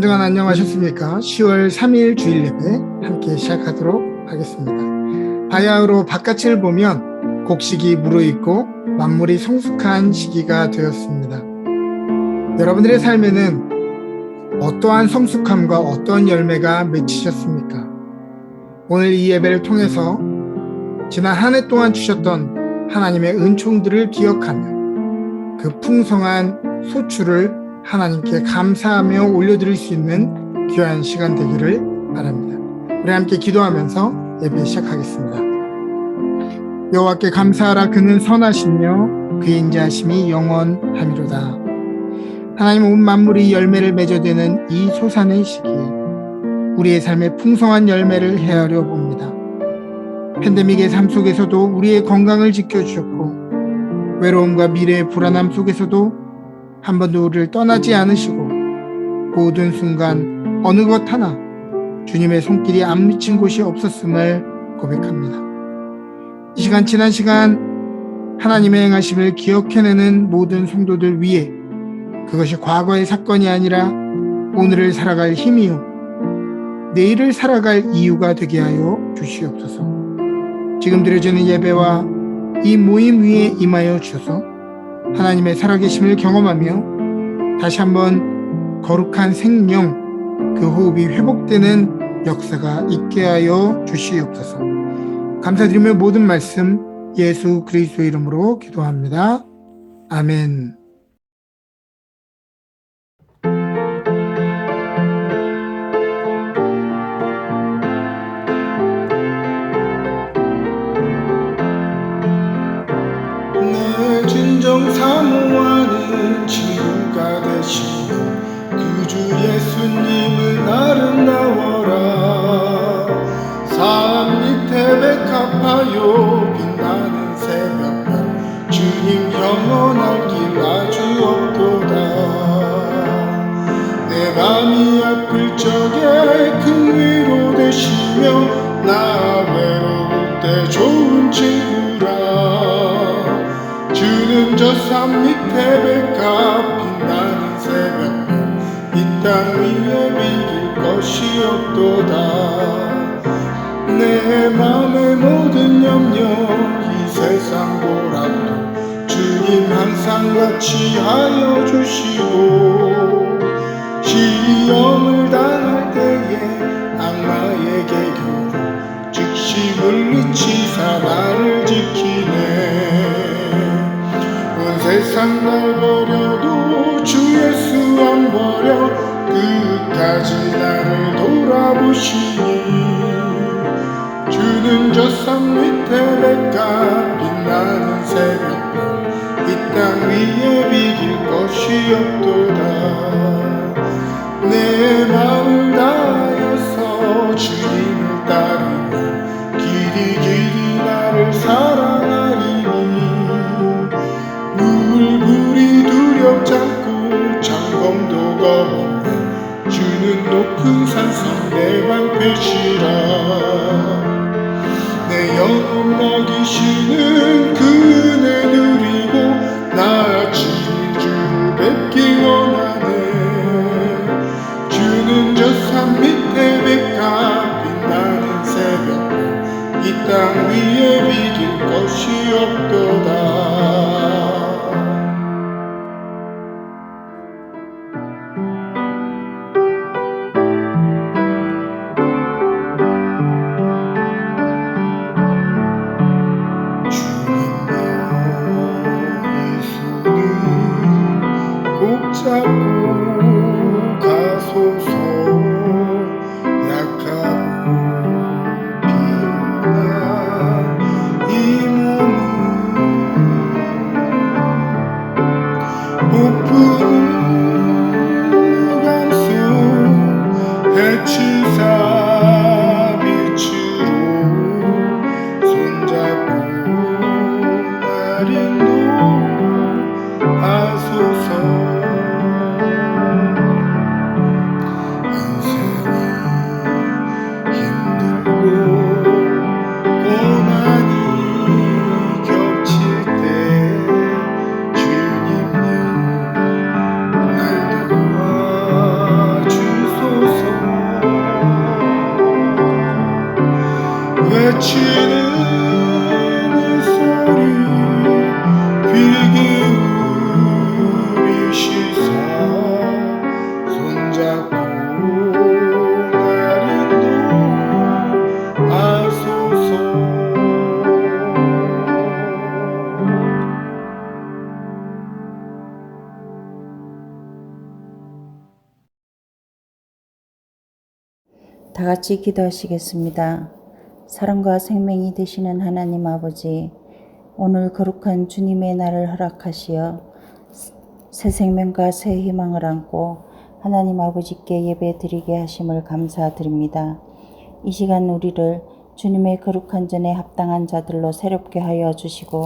한동안 안녕하셨습니까? 10월 3일 주일 예배 함께 시작하도록 하겠습니다. 바야흐로 바깥을 보면 곡식이 무르익고 만물이 성숙한 시기가 되었습니다. 여러분들의 삶에는 어떠한 성숙함과 어떠한 열매가 맺히셨습니까? 오늘 이 예배를 통해서 지난 한 해 동안 주셨던 하나님의 은총들을 기억하며 그 풍성한 소출을 하나님께 감사하며 올려드릴 수 있는 귀한 시간 되기를 바랍니다. 우리 함께 기도하면서 예배 시작하겠습니다. 여호와께 감사하라. 그는 선하시며 그의 인자하심이 영원하미로다. 하나님, 온 만물이 열매를 맺어대는 이 소산의 시기에 우리의 삶에 풍성한 열매를 헤아려 봅니다. 팬데믹의 삶 속에서도 우리의 건강을 지켜주셨고, 외로움과 미래의 불안함 속에서도 한 번도 우리를 떠나지 않으시고, 모든 순간 어느 것 하나 주님의 손길이 안 미친 곳이 없었음을 고백합니다. 이 시간, 지난 시간 하나님의 행하심을 기억해내는 모든 성도들 위해 그것이 과거의 사건이 아니라 오늘을 살아갈 힘이요 내일을 살아갈 이유가 되게 하여 주시옵소서. 지금 드려지는 예배와 이 모임 위에 임하여 주셔서 하나님의 살아계심을 경험하며 다시 한번 거룩한 생명, 그 호흡이 회복되는 역사가 있게 하여 주시옵소서. 감사드리며 모든 말씀 예수 그리스도 이름으로 기도합니다. 아멘. 내 진정 사모하는 친구가 되시고 구주 예수님은 아름다워라. 산 밑에 백합하여 빛나는 새벽별 주님 영원할 길 아주 없도다. 내 맘이 아플 적에 큰 위로 되시며 나 외로울 때 좋은 친구라. 주는 저 산 밑에 백합 빛나는 새벽별 이 땅 위에 비길 것이 없도다. 내 맘의 모든 염려 이 세상 보라도 주님 항상 같이 하여 주시고, 시험을 당할 때에 악마에게 겨루 즉시 물리치사 나를 지키네. 세상 날 버려도 주 예수 안 버려 끝까지 나를 돌아보시니, 주는 저 산 밑에 백합 빛나는 새벽별 이 땅 위에 비길 것이 없도다. 내 마음을 다하여서 주님을 따르며 길이 나를 사랑하리니, 물불이 두렵지 않고 장검도 겁없네. 주는 높은 산성 내 방패시라. 내 영혼 먹이시는 그 은혜 누리고 나 주를 뵙기 원하네. 주는 저 산 밑에 백합 빛나는 새벽별 이 땅 위에 비길 것이 없도다. 꼭 잡고 가소서. 약하고 비어난 이 몸은 다 같이 기도하시겠습니다. 사랑과 생명이 되시는 하나님 아버지, 오늘 거룩한 주님의 날을 허락하시어 새 생명과 새 희망을 안고 하나님 아버지께 예배 드리게 하심을 감사드립니다. 이 시간 우리를 주님의 거룩한 전에 합당한 자들로 새롭게 하여 주시고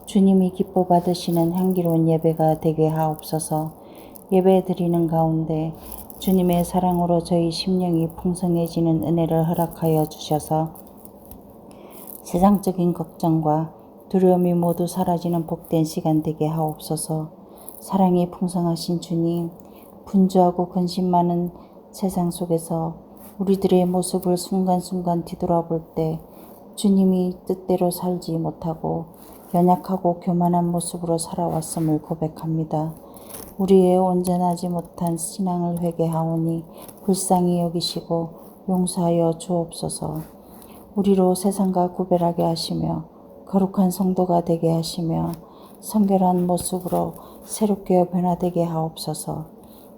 주님이 기뻐 받으시는 향기로운 예배가 되게 하옵소서. 예배 드리는 가운데 주님의 사랑으로 저희 심령이 풍성해지는 은혜를 허락하여 주셔서 세상적인 걱정과 두려움이 모두 사라지는 복된 시간 되게 하옵소서. 사랑이 풍성하신 주님, 분주하고 근심 많은 세상 속에서 우리들의 모습을 순간순간 뒤돌아볼 때 주님이 뜻대로 살지 못하고 연약하고 교만한 모습으로 살아왔음을 고백합니다. 우리의 온전하지 못한 신앙을 회개하오니 불쌍히 여기시고 용서하여 주옵소서. 우리로 세상과 구별하게 하시며 거룩한 성도가 되게 하시며 성결한 모습으로 새롭게 변화되게 하옵소서.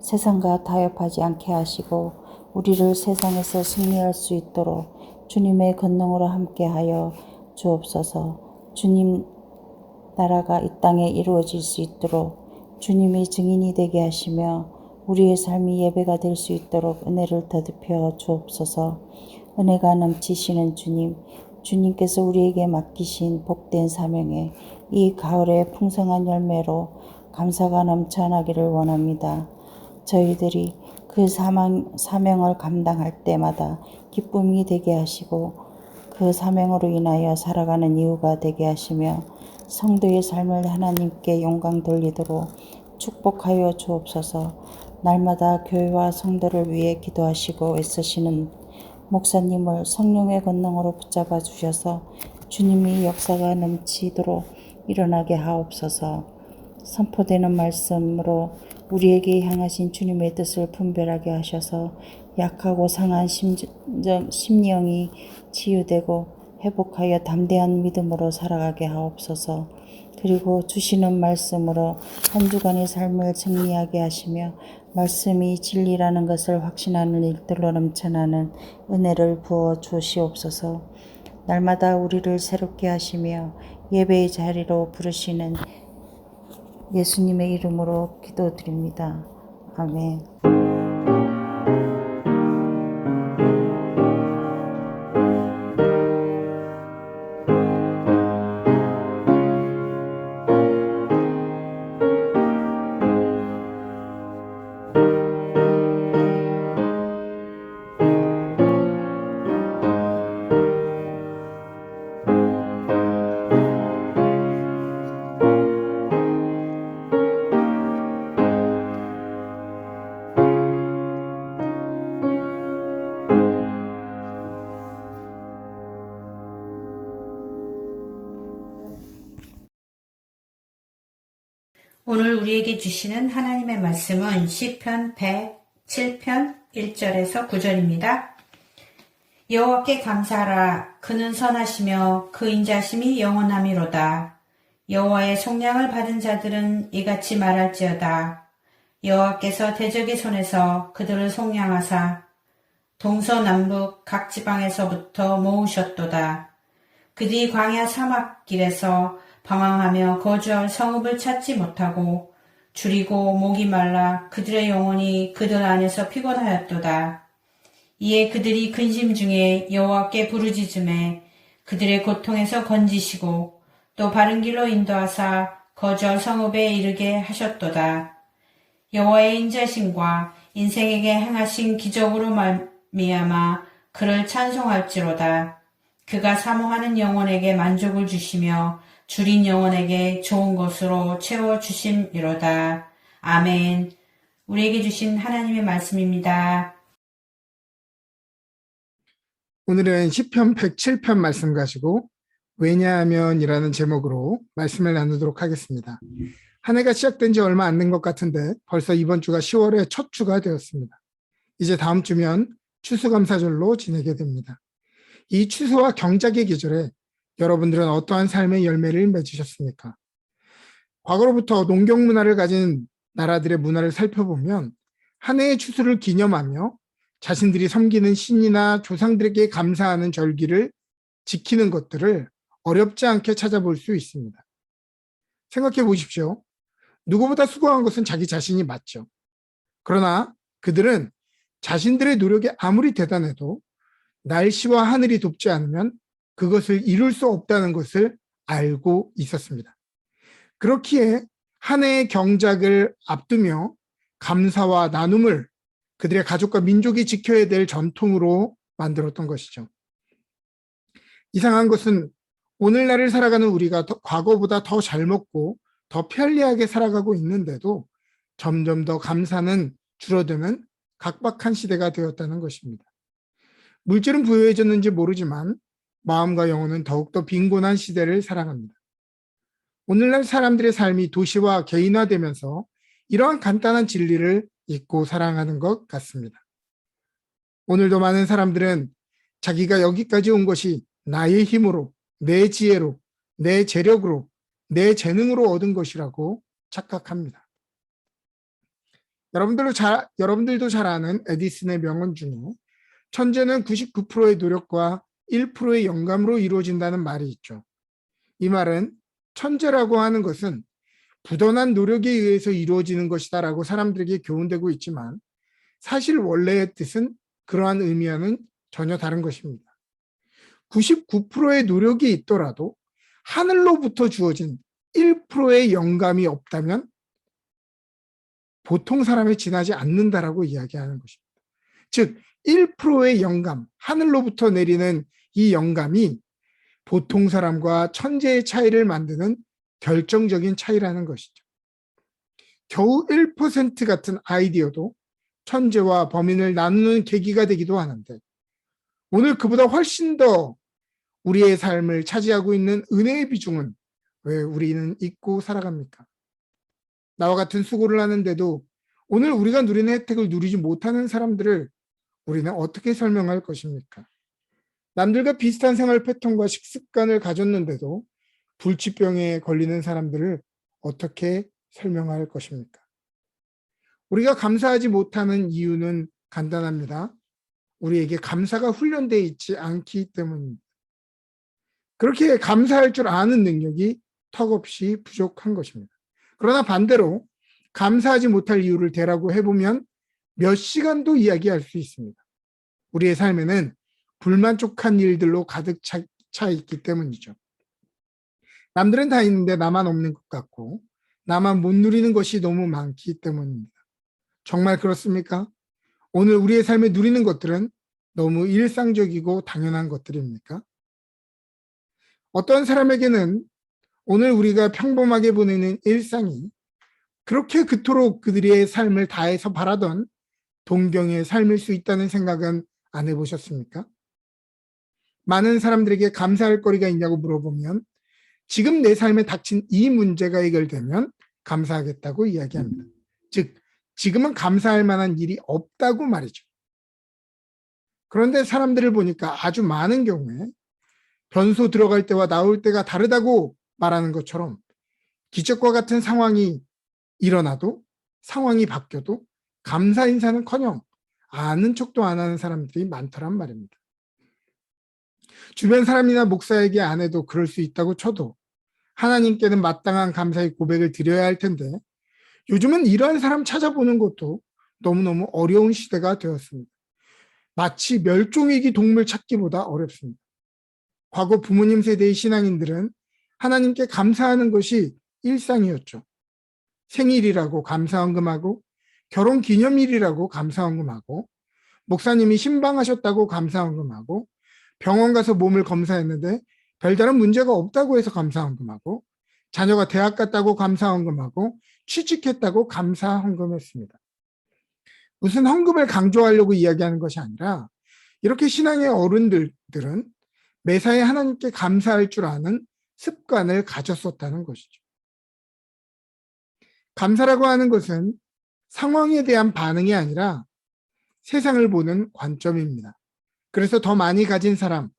세상과 타협하지 않게 하시고 우리를 세상에서 승리할 수 있도록 주님의 권능으로 함께하여 주옵소서. 주님 나라가 이 땅에 이루어질 수 있도록 주님의 증인이 되게 하시며 우리의 삶이 예배가 될 수 있도록 은혜를 더듬혀 주옵소서. 은혜가 넘치시는 주님, 주님께서 우리에게 맡기신 복된 사명에 이 가을의 풍성한 열매로 감사가 넘쳐나기를 원합니다. 저희들이 그 사명을 감당할 때마다 기쁨이 되게 하시고 그 사명으로 인하여 살아가는 이유가 되게 하시며 성도의 삶을 하나님께 영광 돌리도록 축복하여 주옵소서. 날마다 교회와 성도를 위해 기도하시고 애쓰시는 목사님을 성령의 권능으로 붙잡아 주셔서 주님의 역사가 넘치도록 일어나게 하옵소서. 선포되는 말씀으로 우리에게 향하신 주님의 뜻을 분별하게 하셔서 약하고 상한 심령이 치유되고 회복하여 담대한 믿음으로 살아가게 하옵소서. 그리고 주시는 말씀으로 한 주간의 삶을 정리하게 하시며 말씀이 진리라는 것을 확신하는 일들로 넘쳐나는 은혜를 부어 주시옵소서. 날마다 우리를 새롭게 하시며 예배의 자리로 부르시는 예수님의 이름으로 기도드립니다. 아멘. 오늘 우리에게 주시는 하나님의 말씀은 시편 107편 1절에서 9절입니다. 여호와께 감사하라. 그는 선하시며 그 인자심이 영원하미로다. 여호와의 속량을 받은 자들은 이같이 말할지어다. 여호와께서 대적의 손에서 그들을 속량하사 동서남북 각 지방에서부터 모으셨도다. 그들이 광야 사막길에서 방황하며 거주할 성읍을 찾지 못하고 줄이고 목이 말라 그들의 영혼이 그들 안에서 피곤하였도다. 이에 그들이 근심 중에 여호와께 부르짖음에 그들의 고통에서 건지시고 또 바른 길로 인도하사 거주할 성읍에 이르게 하셨도다. 여호와의 인자심과 인생에게 행하신 기적으로 말미암아 그를 찬송할지로다. 그가 사모하는 영혼에게 만족을 주시며 줄인 영혼에게 좋은 것으로 채워주심이로다. 아멘. 우리에게 주신 하나님의 말씀입니다. 오늘은 시편 107편 말씀 가지고 왜냐하면이라는 제목으로 말씀을 나누도록 하겠습니다. 한 해가 시작된 지 얼마 안 된 것 같은데 벌써 이번 주가 10월의 첫 주가 되었습니다. 이제 다음 주면 추수감사절로 지내게 됩니다. 이 추수와 경작의 계절에 여러분들은 어떠한 삶의 열매를 맺으셨습니까? 과거로부터 농경 문화를 가진 나라들의 문화를 살펴보면 한 해의 추수를 기념하며 자신들이 섬기는 신이나 조상들에게 감사하는 절기를 지키는 것들을 어렵지 않게 찾아볼 수 있습니다. 생각해 보십시오. 누구보다 수고한 것은 자기 자신이 맞죠. 그러나 그들은 자신들의 노력이 아무리 대단해도 날씨와 하늘이 돕지 않으면 그것을 이룰 수 없다는 것을 알고 있었습니다. 그렇기에 한 해의 경작을 앞두며 감사와 나눔을 그들의 가족과 민족이 지켜야 될 전통으로 만들었던 것이죠. 이상한 것은 오늘날을 살아가는 우리가 과거보다 더 잘 먹고 더 편리하게 살아가고 있는데도 점점 더 감사는 줄어드는 각박한 시대가 되었다는 것입니다. 물질은 부유해졌는지 모르지만 마음과 영혼은 더욱더 빈곤한 시대를 살아갑니다. 오늘날 사람들의 삶이 도시와 개인화되면서 이러한 간단한 진리를 잊고 살아가는 것 같습니다. 오늘도 많은 사람들은 자기가 여기까지 온 것이 나의 힘으로, 내 지혜로, 내 재력으로, 내 재능으로 얻은 것이라고 착각합니다. 여러분들도 잘 아는 에디슨의 명언 중에 천재는 99%의 노력과 1%의 영감으로 이루어진다는 말이 있죠. 이 말은 천재라고 하는 것은 부단한 노력에 의해서 이루어지는 것이다라고 사람들에게 교훈되고 있지만 사실 원래의 뜻은 그러한 의미와는 전혀 다른 것입니다. 99%의 노력이 있더라도 하늘로부터 주어진 1%의 영감이 없다면 보통 사람에 지나지 않는다라고 이야기하는 것입니다. 즉 1%의 영감, 하늘로부터 내리는 이 영감이 보통 사람과 천재의 차이를 만드는 결정적인 차이라는 것이죠. 겨우 1% 같은 아이디어도 천재와 범인을 나누는 계기가 되기도 하는데 오늘 그보다 훨씬 더 우리의 삶을 차지하고 있는 은혜의 비중은 왜 우리는 잊고 살아갑니까? 나와 같은 수고를 하는데도 오늘 우리가 누리는 혜택을 누리지 못하는 사람들을 우리는 어떻게 설명할 것입니까? 남들과 비슷한 생활 패턴과 식습관을 가졌는데도 불치병에 걸리는 사람들을 어떻게 설명할 것입니까? 우리가 감사하지 못하는 이유는 간단합니다. 우리에게 감사가 훈련되어 있지 않기 때문입니다. 그렇게 감사할 줄 아는 능력이 턱없이 부족한 것입니다. 그러나 반대로 감사하지 못할 이유를 대라고 해보면 몇 시간도 이야기할 수 있습니다. 우리의 삶에는 불만족한 일들로 가득 차 있기 때문이죠. 남들은 다 있는데 나만 없는 것 같고 나만 못 누리는 것이 너무 많기 때문입니다. 정말 그렇습니까? 오늘 우리의 삶에 누리는 것들은 너무 일상적이고 당연한 것들입니까? 어떤 사람에게는 오늘 우리가 평범하게 보내는 일상이 그렇게 그토록 그들의 삶을 다해서 바라던 동경의 삶일 수 있다는 생각은 안 해보셨습니까? 많은 사람들에게 감사할 거리가 있냐고 물어보면 지금 내 삶에 닥친 이 문제가 해결되면 감사하겠다고 이야기합니다. 즉, 지금은 감사할 만한 일이 없다고 말이죠. 그런데 사람들을 보니까 아주 많은 경우에 변소 들어갈 때와 나올 때가 다르다고 말하는 것처럼 기적과 같은 상황이 일어나도 상황이 바뀌어도 감사 인사는커녕 아는 척도 안 하는 사람들이 많더란 말입니다. 주변 사람이나 목사에게 안 해도 그럴 수 있다고 쳐도 하나님께는 마땅한 감사의 고백을 드려야 할 텐데 요즘은 이러한 사람 찾아보는 것도 너무너무 어려운 시대가 되었습니다. 마치 멸종위기 동물 찾기보다 어렵습니다. 과거 부모님 세대의 신앙인들은 하나님께 감사하는 것이 일상이었죠. 생일이라고 감사헌금하고 결혼기념일이라고 감사헌금하고 목사님이 신방하셨다고 감사헌금하고 병원 가서 몸을 검사했는데 별다른 문제가 없다고 해서 감사헌금하고 자녀가 대학 갔다고 감사헌금하고 취직했다고 감사헌금했습니다. 무슨 헌금을 강조하려고 이야기하는 것이 아니라 이렇게 신앙의 어른들은 매사에 하나님께 감사할 줄 아는 습관을 가졌었다는 것이죠. 감사라고 하는 것은 상황에 대한 반응이 아니라 세상을 보는 관점입니다. 그래서 더 많이 가진 사람,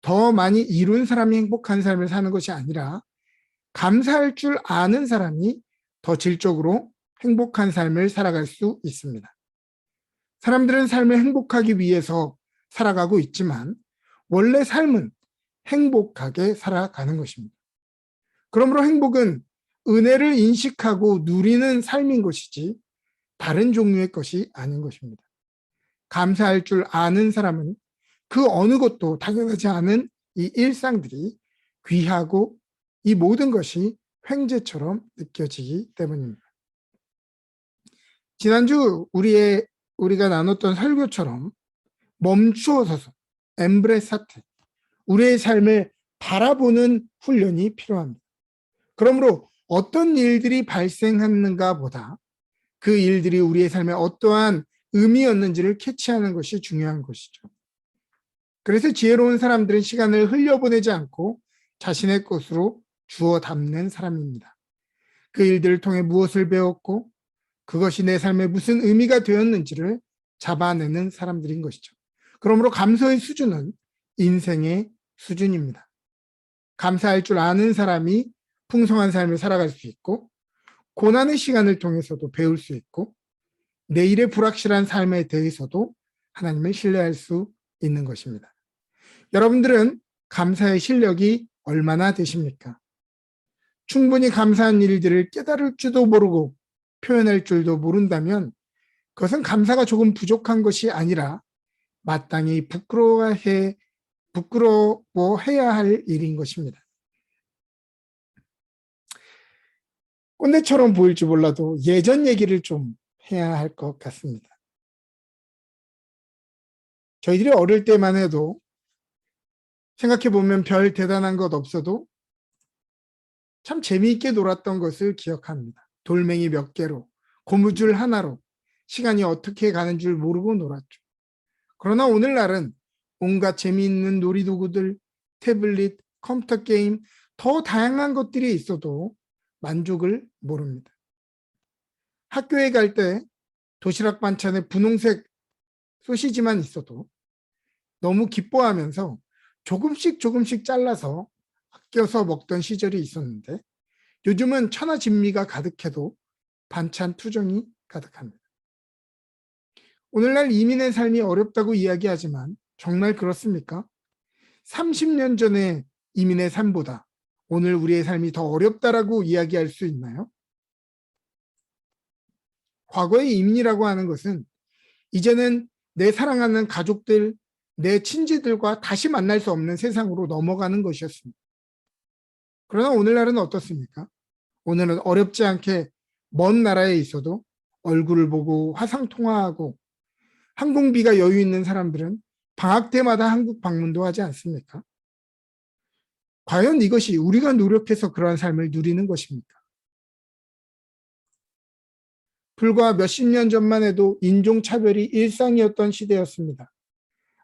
더 많이 이룬 사람이 행복한 삶을 사는 것이 아니라 감사할 줄 아는 사람이 더 질적으로 행복한 삶을 살아갈 수 있습니다. 사람들은 삶을 행복하기 위해서 살아가고 있지만 원래 삶은 행복하게 살아가는 것입니다. 그러므로 행복은 은혜를 인식하고 누리는 삶인 것이지 다른 종류의 것이 아닌 것입니다. 감사할 줄 아는 사람은 그 어느 것도 당연하지 않은 이 일상들이 귀하고 이 모든 것이 횡재처럼 느껴지기 때문입니다. 지난주 우리가 나눴던 설교처럼 멈추어 서서 엠브레사트, 우리의 삶을 바라보는 훈련이 필요합니다. 그러므로 어떤 일들이 발생하는가 보다 그 일들이 우리의 삶에 어떠한 의미였는지를 캐치하는 것이 중요한 것이죠. 그래서 지혜로운 사람들은 시간을 흘려보내지 않고 자신의 것으로 주워 담는 사람입니다. 그 일들을 통해 무엇을 배웠고 그것이 내 삶에 무슨 의미가 되었는지를 잡아내는 사람들인 것이죠. 그러므로 감사의 수준은 인생의 수준입니다. 감사할 줄 아는 사람이 풍성한 삶을 살아갈 수 있고 고난의 시간을 통해서도 배울 수 있고 내일의 불확실한 삶에 대해서도 하나님을 신뢰할 수 있는 것입니다. 여러분들은 감사의 실력이 얼마나 되십니까? 충분히 감사한 일들을 깨달을 줄도 모르고 표현할 줄도 모른다면 그것은 감사가 조금 부족한 것이 아니라 마땅히 부끄러워해야 할 일인 것입니다. 꼰대처럼 보일지 몰라도 예전 얘기를 좀 해야 할 것 같습니다. 저희들이 어릴 때만 해도 생각해보면 별 대단한 것 없어도 참 재미있게 놀았던 것을 기억합니다. 돌멩이 몇 개로, 고무줄 하나로 시간이 어떻게 가는 줄 모르고 놀았죠. 그러나 오늘날은 온갖 재미있는 놀이도구들, 태블릿, 컴퓨터 게임, 더 다양한 것들이 있어도 만족을 모릅니다. 학교에 갈 때 도시락 반찬에 분홍색 소시지만 있어도 너무 기뻐하면서 조금씩 잘라서 아껴서 먹던 시절이 있었는데 요즘은 천하진미가 가득해도 반찬 투정이 가득합니다. 오늘날 이민의 삶이 어렵다고 이야기하지만 정말 그렇습니까? 30년 전의 이민의 삶보다 오늘 우리의 삶이 더 어렵다라고 이야기할 수 있나요? 과거의 이민이라고 하는 것은 이제는 내 사랑하는 가족들, 내 친지들과 다시 만날 수 없는 세상으로 넘어가는 것이었습니다. 그러나 오늘날은 어떻습니까? 오늘은 어렵지 않게 먼 나라에 있어도 얼굴을 보고 화상통화하고 항공비가 여유 있는 사람들은 방학 때마다 한국 방문도 하지 않습니까? 과연 이것이 우리가 노력해서 그러한 삶을 누리는 것입니까? 불과 몇십 년 전만 해도 인종차별이 일상이었던 시대였습니다.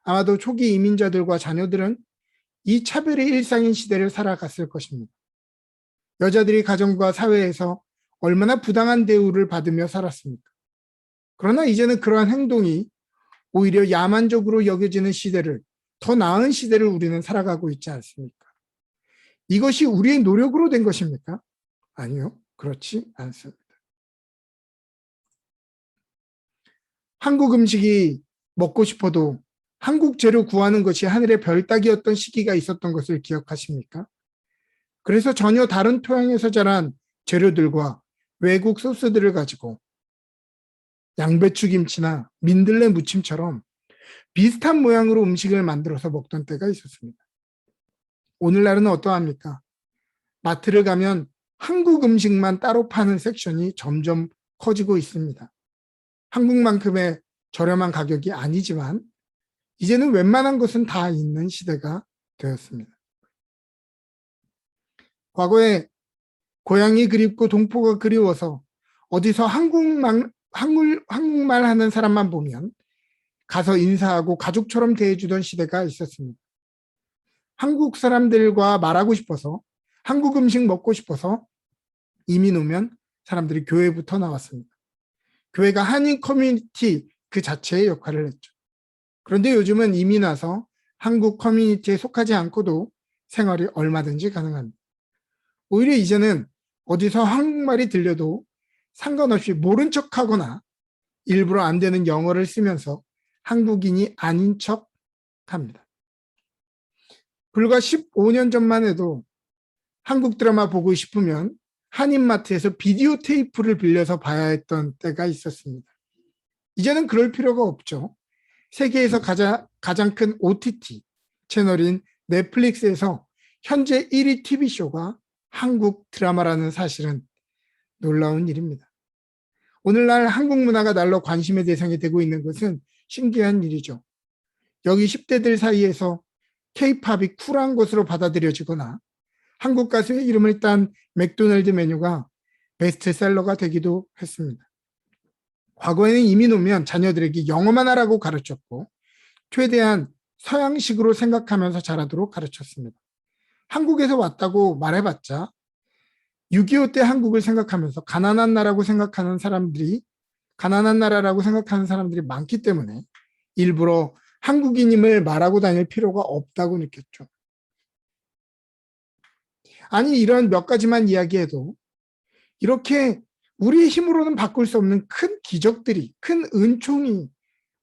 아마도 초기 이민자들과 자녀들은 이 차별이 일상인 시대를 살아갔을 것입니다. 여자들이 가정과 사회에서 얼마나 부당한 대우를 받으며 살았습니까? 그러나 이제는 그러한 행동이 오히려 야만적으로 여겨지는 시대를, 더 나은 시대를 우리는 살아가고 있지 않습니까? 이것이 우리의 노력으로 된 것입니까? 아니요, 그렇지 않습니다. 한국 음식이 먹고 싶어도 한국 재료 구하는 것이 하늘의 별 따기였던 시기가 있었던 것을 기억하십니까? 그래서 전혀 다른 토양에서 자란 재료들과 외국 소스들을 가지고 양배추김치나 민들레 무침처럼 비슷한 모양으로 음식을 만들어서 먹던 때가 있었습니다. 오늘날은 어떠합니까? 마트를 가면 한국 음식만 따로 파는 섹션이 점점 커지고 있습니다. 한국만큼의 저렴한 가격이 아니지만 이제는 웬만한 것은 다 있는 시대가 되었습니다. 과거에 고향이 그립고 동포가 그리워서 어디서 한국말 하는 사람만 보면 가서 인사하고 가족처럼 대해주던 시대가 있었습니다. 한국 사람들과 말하고 싶어서, 한국 음식 먹고 싶어서 이민 오면 사람들이 교회부터 나왔습니다. 교회가 한인 커뮤니티 그 자체의 역할을 했죠. 그런데 요즘은 이민 와서 한국 커뮤니티에 속하지 않고도 생활이 얼마든지 가능합니다. 오히려 이제는 어디서 한국말이 들려도 상관없이 모른 척하거나 일부러 안 되는 영어를 쓰면서 한국인이 아닌 척 합니다. 불과 15년 전만 해도 한국 드라마 보고 싶으면 한인마트에서 비디오 테이프를 빌려서 봐야 했던 때가 있었습니다. 이제는 그럴 필요가 없죠. 세계에서 가장 큰 OTT 채널인 넷플릭스에서 현재 1위 TV쇼가 한국 드라마라는 사실은 놀라운 일입니다. 오늘날 한국 문화가 날로 관심의 대상이 되고 있는 것은 신기한 일이죠. 여기 10대들 사이에서 K-팝이 쿨한 것으로 받아들여지거나 한국 가수의 이름을 딴 맥도날드 메뉴가 베스트셀러가 되기도 했습니다. 과거에는 이민 오면 자녀들에게 영어만 하라고 가르쳤고 최대한 서양식으로 생각하면서 자라도록 가르쳤습니다. 한국에서 왔다고 말해봤자 6.25 때 한국을 생각하면서 가난한 나라라고 생각하는 사람들이 많기 때문에 일부러 한국인임을 말하고 다닐 필요가 없다고 느꼈죠. 아니, 이런 몇 가지만 이야기해도 이렇게 우리의 힘으로는 바꿀 수 없는 큰 기적들이, 큰 은총이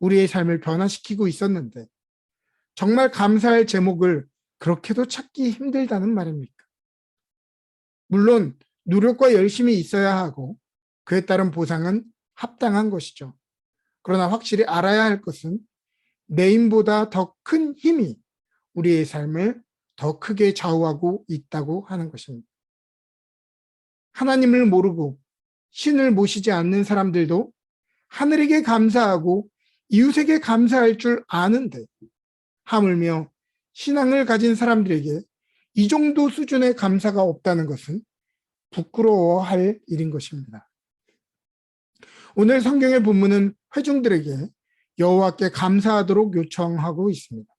우리의 삶을 변화시키고 있었는데 정말 감사할 제목을 그렇게도 찾기 힘들다는 말입니까? 물론 노력과 열심이 있어야 하고 그에 따른 보상은 합당한 것이죠. 그러나 확실히 알아야 할 것은 내 힘보다 더 큰 힘이 우리의 삶을 더 크게 좌우하고 있다고 하는 것입니다. 하나님을 모르고 신을 모시지 않는 사람들도 하늘에게 감사하고 이웃에게 감사할 줄 아는데 하물며 신앙을 가진 사람들에게 이 정도 수준의 감사가 없다는 것은 부끄러워할 일인 것입니다. 오늘 성경의 본문은 회중들에게 여호와께 감사하도록 요청하고 있습니다.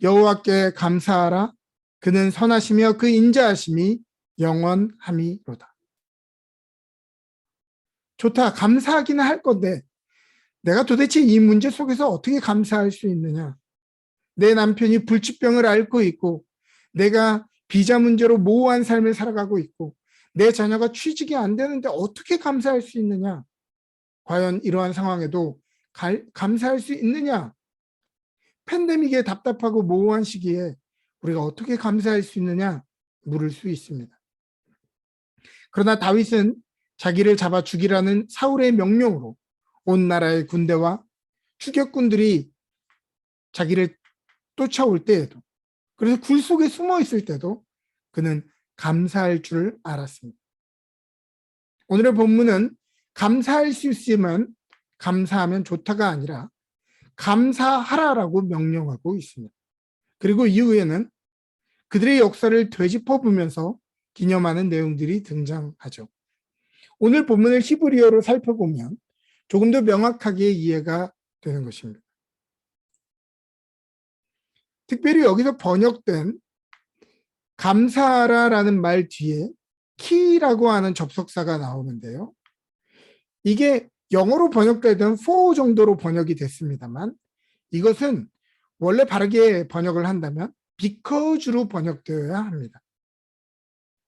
여호와께 감사하라. 그는 선하시며 그 인자하심이 영원함이로다. 좋다. 감사하기는 할 건데 내가 도대체 이 문제 속에서 어떻게 감사할 수 있느냐? 내 남편이 불치병을 앓고 있고 내가 비자 문제로 모호한 삶을 살아가고 있고 내 자녀가 취직이 안 되는데 어떻게 감사할 수 있느냐? 과연 이러한 상황에도 감사할 수 있느냐? 팬데믹에 답답하고 모호한 시기에 우리가 어떻게 감사할 수 있느냐? 물을 수 있습니다. 그러나 다윗은 자기를 잡아 죽이라는 사울의 명령으로 온 나라의 군대와 추격군들이 자기를 쫓아올 때에도, 그래서 굴 속에 숨어 있을 때도 그는 감사할 줄 알았습니다. 오늘의 본문은 감사할 수 있으면 감사하면 좋다가 아니라 감사하라라고 명령하고 있습니다. 그리고 이후에는 그들의 역사를 되짚어보면서 기념하는 내용들이 등장하죠. 오늘 본문을 히브리어로 살펴보면 조금 더 명확하게 이해가 되는 것입니다. 특별히 여기서 번역된 감사하라라는 말 뒤에 키라고 하는 접속사가 나오는데요. 이게 영어로 번역되던 for 정도로 번역이 됐습니다만 이것은 원래 바르게 번역을 한다면 because로 번역되어야 합니다.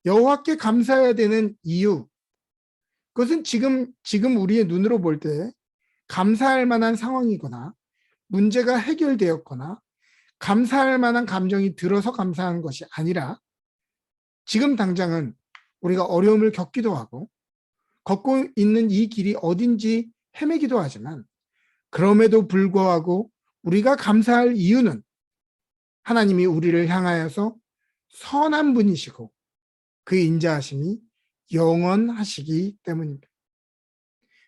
여호와께 감사해야 되는 이유, 그것은 지금 우리의 눈으로 볼 때 감사할 만한 상황이거나 문제가 해결되었거나 감사할 만한 감정이 들어서 감사한 것이 아니라 지금 당장은 우리가 어려움을 겪기도 하고 걷고 있는 이 길이 어딘지 헤매기도 하지만 그럼에도 불구하고 우리가 감사할 이유는 하나님이 우리를 향하여서 선한 분이시고 그 인자하심이 영원하시기 때문입니다.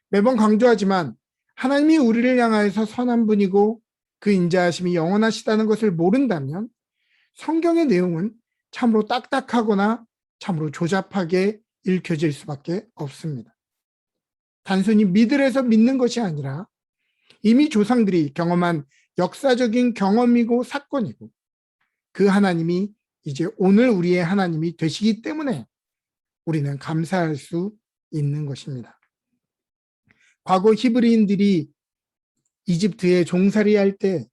매번 강조하지만 하나님이 우리를 향하여서 선한 분이고 그 인자하심이 영원하시다는 것을 모른다면 성경의 내용은 참으로 딱딱하거나 참으로 조잡하게 읽혀질 수밖에 없습니다. 단순히 믿으래서 믿는 것이 아니라 이미 조상들이 경험한 역사적인 경험이고 사건이고 그 하나님이 이제 오늘 우리의 하나님이 되시기 때문에 우리는 감사할 수 있는 것입니다. 과거 히브리인들이 이집트에 종살이할 때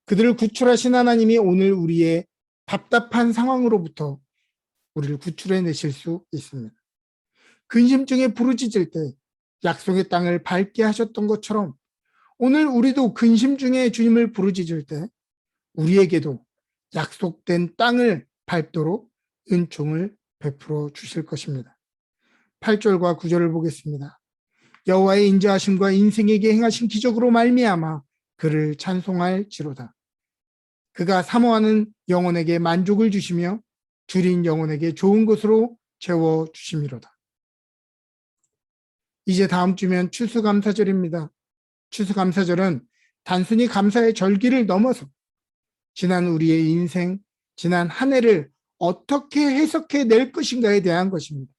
그들을 구출하신 하나님이 오늘 우리의 답답한 상황으로부터 우리를 구출해 내실 수 있습니다. 근심증에 부르짖을 때 약속의 땅을 밟게 하셨던 것처럼 오늘 우리도 근심중에 주님을 부르짖을 때 우리에게도 약속된 땅을 밟도록 은총을 베풀어 주실 것입니다. 8절과 9절을 보겠습니다. 여호와의 인자하심과 인생에게 행하신 기적으로 말미암아 그를 찬송할지로다. 그가 사모하는 영혼에게 만족을 주시며 줄인 영혼에게 좋은 것으로 채워 주심이로다. 이제 다음 주면 추수감사절입니다. 추수감사절은 단순히 감사의 절기를 넘어서 지난 우리의 인생, 지난 한 해를 어떻게 해석해 낼 것인가에 대한 것입니다.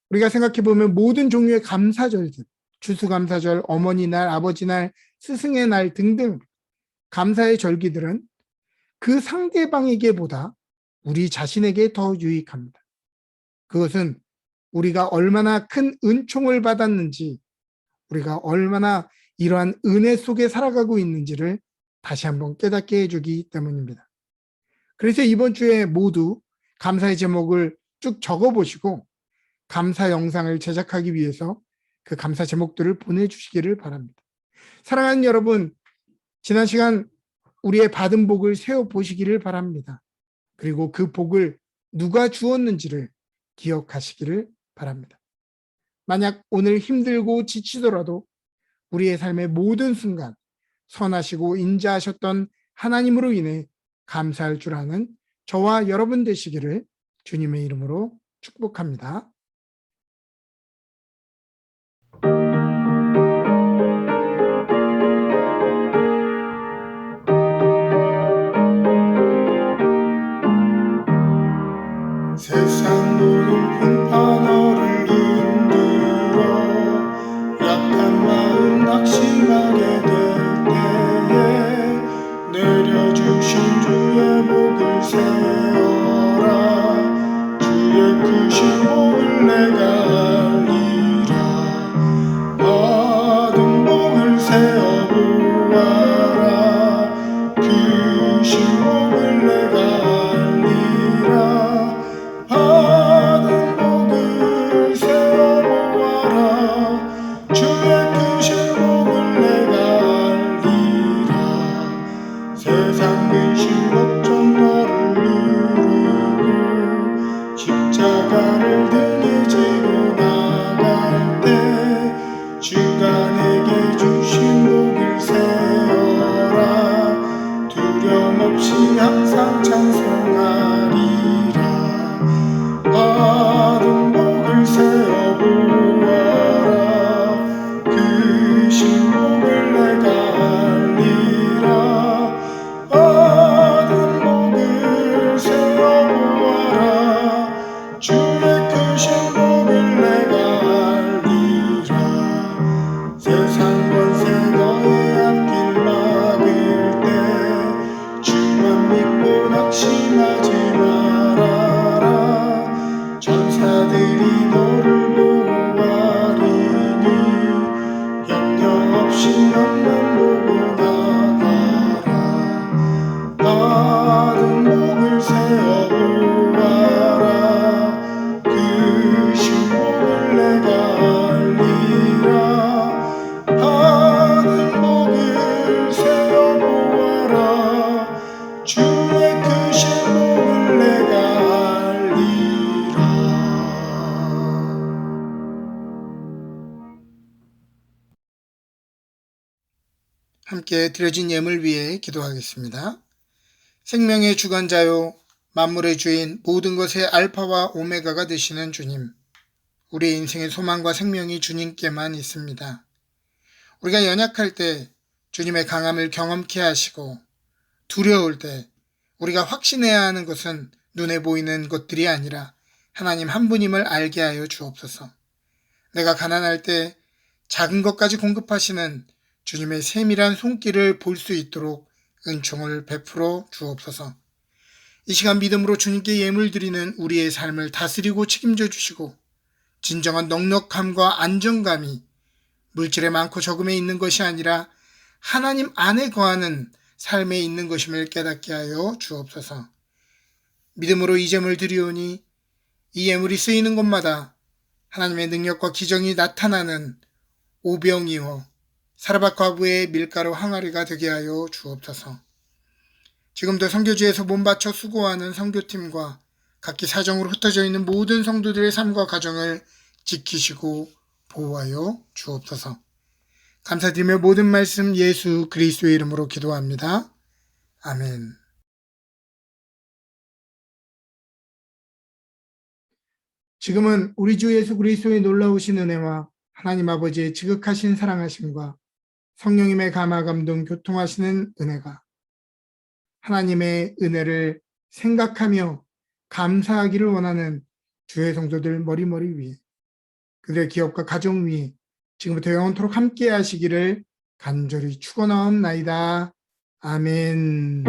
우리가 생각해 보면 모든 종류의 감사절들, 추수감사절, 어머니 날, 아버지 날, 스승의 날 등등 감사의 절기들은 그 상대방에게보다 우리 자신에게 더 유익합니다. 그것은 우리가 얼마나 큰 은총을 받았는지, 우리가 얼마나 이러한 은혜 속에 살아가고 있는지를 다시 한번 깨닫게 해주기 때문입니다. 그래서 이번 주에 모두 감사의 제목을 쭉 적어보시고 감사 영상을 제작하기 위해서 그 감사 제목들을 보내주시기를 바랍니다. 사랑하는 여러분, 지난 시간 우리의 받은 복을 세어보시기를 바랍니다. 그리고 그 복을 누가 주었는지를 기억하시기를 바랍니다. 만약 오늘 힘들고 지치더라도 우리의 삶의 모든 순간 선하시고 인자하셨던 하나님으로 인해 감사할 줄 아는 저와 여러분 되시기를 주님의 이름으로 축복합니다. 세상 모든 풍파너를 흔들어 약한 마음 낙심하게 될 때에 내려주신 주의 복을 세어라. 주의 크신 복을 내가 알리라. 받은 복을 세어보아라. 크신 복을 내가 알리라. 받은 복을 세어보아라. 주의 크신 복을 내가 알리라. 세상 근심 걱정 너를 누르고 십자가를 등에 지고 나갈 때 주가 내게 주신 복을 세어라. 두려움 없이 항상 찬송하리라. 받은 복을 세어보아라. 크신 복을 내가 알리라. 받은 복을 세어보아라. 주의 크신 복을 내가 알리라. 세상 권세 너의 앞길 막을 때 주만 믿고 낙심하지 말아라. 전사들이 너를 보호하리니 염려 없이 너만 보고 나가라. 받은 복을 세어보아라. 크신 복을 내가 알리라. 받은 복을 세어보아라. 주의 크신 복을 내가 알리라. 함께 드려진 예물 위해 기도하겠습니다. 생명의 주관자요 만물의 주인 모든 것의 알파와 오메가가 되시는 주님, 우리의 인생의 소망과 생명이 주님께만 있습니다. 우리가 연약할 때 주님의 강함을 경험케 하시고 두려울 때 우리가 확신해야 하는 것은 눈에 보이는 것들이 아니라 하나님 한 분임을 알게 하여 주옵소서. 내가 가난할 때 작은 것까지 공급하시는 주님의 세밀한 손길을 볼 수 있도록 은총을 베풀어 주옵소서. 이 시간 믿음으로 주님께 예물 드리는 우리의 삶을 다스리고 책임져 주시고 진정한 넉넉함과 안정감이 물질에 많고 적음에 있는 것이 아니라 하나님 안에 거하는 삶에 있는 것임을 깨닫게 하여 주옵소서. 믿음으로 이 제물 드리오니 이 예물이 쓰이는 곳마다 하나님의 능력과 기적이 나타나는 오병이어 사르밧 과부의 밀가루 항아리가 되게 하여 주옵소서. 지금도 선교지에서 몸바쳐 수고하는 선교팀과 각기 사정으로 흩어져 있는 모든 성도들의 삶과 가정을 지키시고 보호하여 주옵소서. 감사드리며 모든 말씀 예수 그리스도의 이름으로 기도합니다. 아멘. 지금은 우리 주 예수 그리스도의 놀라우신 은혜와 하나님 아버지의 지극하신 사랑하심과 성령님의 감화 감동 교통하시는 은혜가 하나님의 은혜를 생각하며 감사하기를 원하는 주의 성도들 머리머리 위에 그들의 기업과 가정 위에 지금부터 영원토록 함께 하시기를 간절히 축원하옵나이다. 아멘.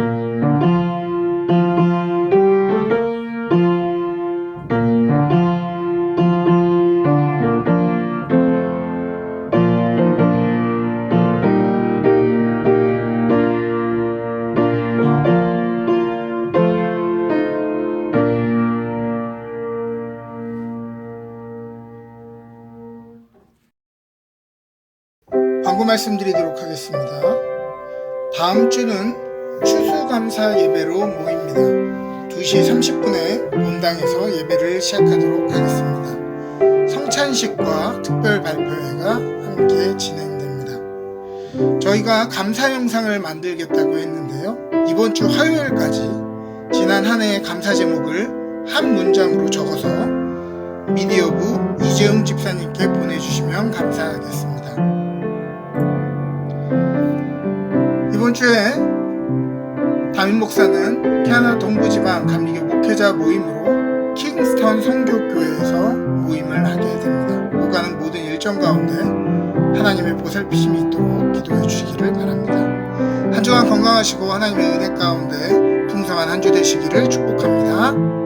광고 말씀드리도록 하겠습니다. 다음 주는 추수감사 예배로 모입니다. 2시 30분에 본당에서 예배를 시작하도록 하겠습니다. 성찬식과 특별 발표회가 함께 진행됩니다. 저희가 감사 영상을 만들겠다고 했는데요. 이번 주 화요일까지 지난 한 해의 감사 제목을 한 문장으로 적어서 미디어부 이재용 집사님께 보내주시면 감사하겠습니다. 이번 주에 담임 목사는 캐나다 동부지방 감리교 목회자 모임으로 킹스턴 선교교회에서 모임을 하게 됩니다. 오가는 모든 일정 가운데 하나님의 보살피심이 있도록 기도해 주시기를 바랍니다. 한 주간 건강하시고 하나님의 은혜 가운데 풍성한 한 주 되시기를 축복합니다.